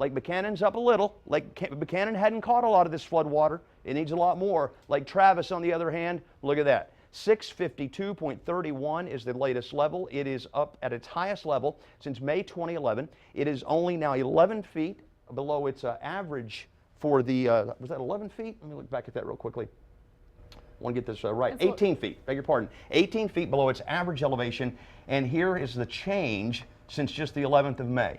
Lake Buchanan's up a little. Buchanan hadn't caught a lot of this flood water. It needs a lot more. Lake Travis, on the other hand, look at that. 652.31 is the latest level. It is up at its highest level since May 2011. It is only now 11 feet below its average for the, was that 11 feet? Let me look back at that real quickly. I want to get this right. 18 feet, beg your pardon. 18 feet below its average elevation. And here is the change since just the 11th of May.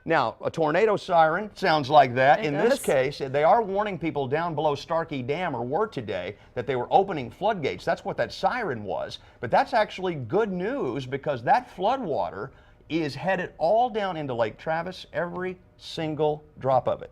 Now, a tornado siren sounds like that. In this case, they are warning people down below Starkey Dam, or were today, that they were opening floodgates. That's what that siren was. But that's actually good news, because that flood water is headed all down into Lake Travis, every single drop of it.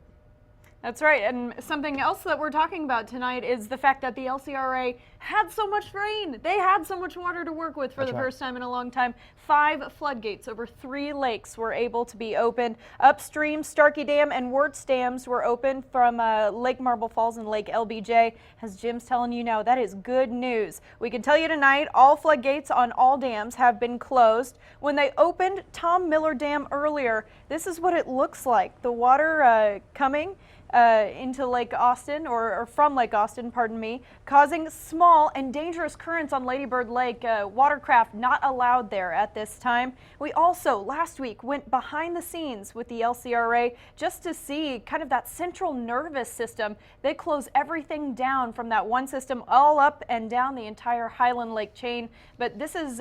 That's right, and something else that we're talking about tonight is the fact that the LCRA had so much rain. They had so much water to work with for the first time in a long time. 5 floodgates over 3 lakes were able to be opened. Upstream, Starkey Dam and Wirtz dams were opened from Lake Marble Falls and Lake LBJ. As Jim's telling you now, that is good news. We can tell you tonight, all floodgates on all dams have been closed. When they opened Tom Miller Dam earlier, this is what it looks like. The water coming into Lake Austin, or from Lake Austin, pardon me, causing small and dangerous currents on Lady Bird Lake. Watercraft not allowed there at this time. We also, last week, went behind the scenes with the LCRA just to see kind of that central nervous system. They close everything down from that one system all up and down the entire Highland Lake chain. But this is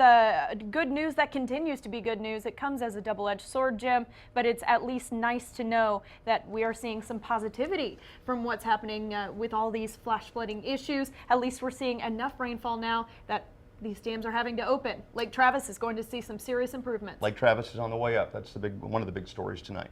good news that continues to be good news. It comes as a double-edged sword, Jim, but it's at least nice to know that we are seeing some positivity from what's happening with all these flash flooding issues. At least we're seeing enough rainfall now that these dams are having to open. Lake Travis is going to see some serious improvements. Lake Travis is on the way up. That's one of the big stories tonight.